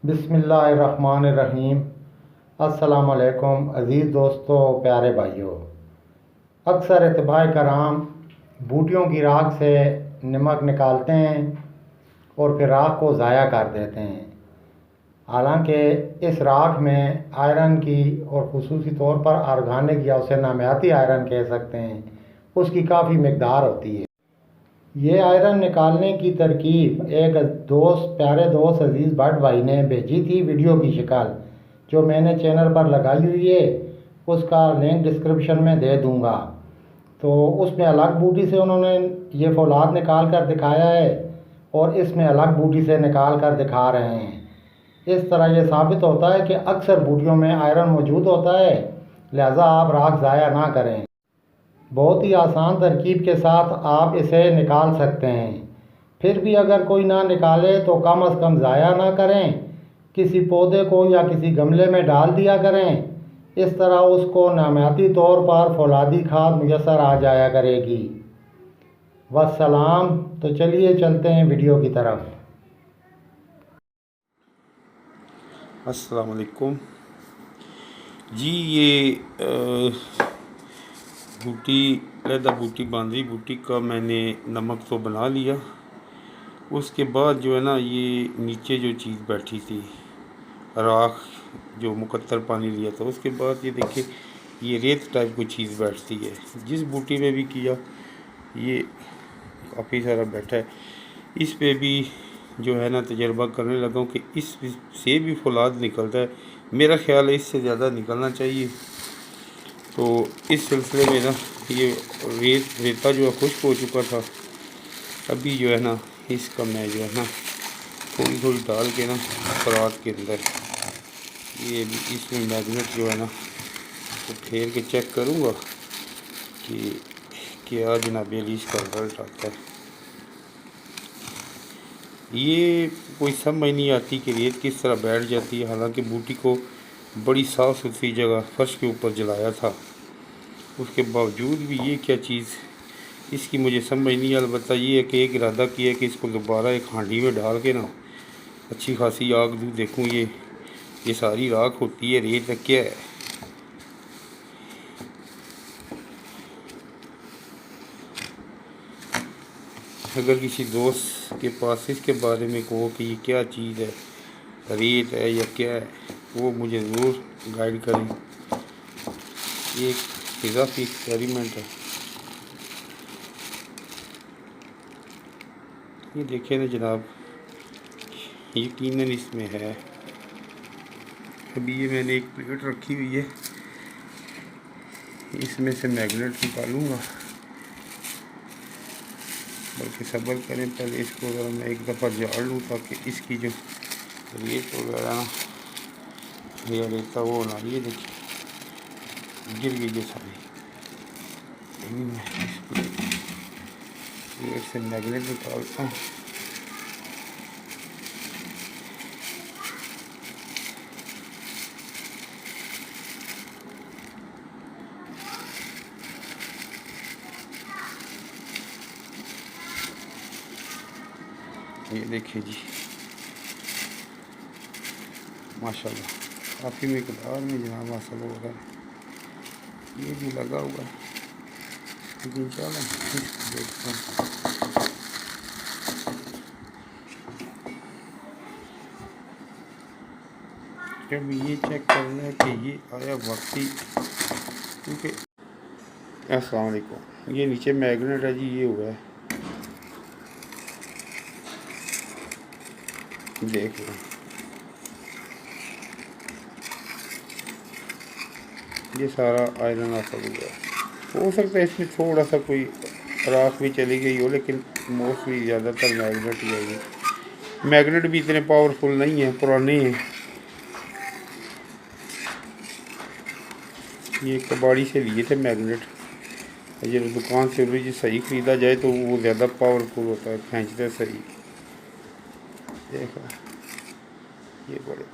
बिस्मिल्लाहिर्रहमानिर्रहीम। अस्सलाम वालेकुम अज़ीज़ दोस्तों, प्यारे भाइयों। अक्सर इत्तबाए कराम बूटियों की राख से नमक निकालते हैं और फिर राख को ज़ाया कर देते हैं। हालांकि इस राख में आयरन की और ख़ुसूसी तौर पर ऑर्गेनिक या उसे नामियाती आयरन कह सकते हैं, उसकी काफ़ी मकदार होती है। ये आयरन निकालने की तरकीब एक प्यारे दोस्त अजीज़ भट्ट भाई ने भेजी थी वीडियो की शिकल, जो मैंने चैनल पर लगाई हुई है। उसका लिंक डिस्क्रिप्शन में दे दूंगा। तो उसमें अलग बूटी से उन्होंने ये फौलाद निकाल कर दिखाया है और इसमें अलग बूटी से निकाल कर दिखा रहे हैं। इस तरह ये साबित होता है कि अक्सर बूटियों में आयरन मौजूद होता है, लिहाजा आप राख ज़ाया ना करें। बहुत ही आसान तरकीब के साथ आप इसे निकाल सकते हैं। फिर भी अगर कोई ना निकाले तो कम से कम ज़ाया ना करें, किसी पौधे को या किसी गमले में डाल दिया करें। इस तरह उसको नामियाती तौर पर फौलादी खाद मुयस्सर आ जाया करेगी। वस्सलाम। तो चलिए चलते हैं वीडियो की तरफ। अस्सलाम वालेकुम जी। ये बूटी लहदा बूटी बांदरी बूटी का मैंने नमक तो बना लिया। उसके बाद जो है ना, ये नीचे जो चीज़ बैठी थी राख, जो मुकत्तर पानी लिया था, उसके बाद ये देखिए ये रेत टाइप की चीज़ बैठती है। जिस बूटी में भी किया ये काफ़ी सारा बैठा है। इस पे भी जो है ना तजर्बा करने लगा हूँ कि इस से भी फौलाद निकलता है। मेरा ख्याल है इससे ज़्यादा निकलना चाहिए। तो इस सिलसिले में ना ये रेता जो है खुश्क हो चुका था। अभी जो है ना इसका मैं जो है ना थोड़ी थोड़ी डाल के ना परात के अंदर ये इसमें मैग्नेट जो है ना तो फेर के चेक करूँगा कि क्या जनाब इसका रिजल्ट आता है। ये कोई समझ नहीं आती कि रेत किस तरह बैठ जाती है। हालांकि बूटी को बड़ी साफ़ सुथरी जगह फर्श के ऊपर जलाया था, उसके बावजूद भी ये क्या चीज़ इसकी मुझे समझ नहीं। अलबत्ता ये है कि एक इरादा किया कि इसको दोबारा एक हांडी में डाल के ना अच्छी खासी आग दूँ, देखूँ ये सारी राख होती है, रेत क्या है। अगर किसी दोस्त के पास इसके बारे में कहो कि ये क्या चीज़ है, रेत है या क्या है, वो मुझे ज़रूर गाइड करें। ये एक इजाफी एक्सपेरिमेंट है। ये देखिए ना जनाब, यकीनन इसमें है। अभी ये मैंने एक प्लेट रखी हुई है, इसमें से मैग्नेट निकालूंगा। बल्कि सब्र करें, पहले इसको ज़रा मैं एक दफ़ा झाड़ लूँ ताकि इसकी जो रेत वगैरह ना ये रेता वो ना, ये देखिए गिर गई जो सारी। इस प्लेट से मैग्नेट निकालता हूँ। ये देखिए जी, माशाल्लाह काफ़ी मकदार में जनाब हासिल हो रहा है। ये भी लगा हुआ है, लेकिन चलो देखते हैं। जब ये चेक करना है कि ये आया वाकई, क्योंकि अस्सलाम वालेकुम, ये नीचे मैग्नेट है जी, ये हुआ है, देख लो। ये सारा आयरन हासिल हो गया। हो सकता है इसमें थोड़ा सा कोई राख भी चली गई हो, लेकिन मोस्टली ज़्यादातर मैग्नेट ही है। मैग्नेट भी इतने पावरफुल नहीं है, पुराने हैं। ये कबाड़ी से लिए थे मैग्नेट। ये दुकान से भी सही ख़रीदा जाए तो वो ज़्यादा पावरफुल होता है, खींचता सही। देखा ये बड़े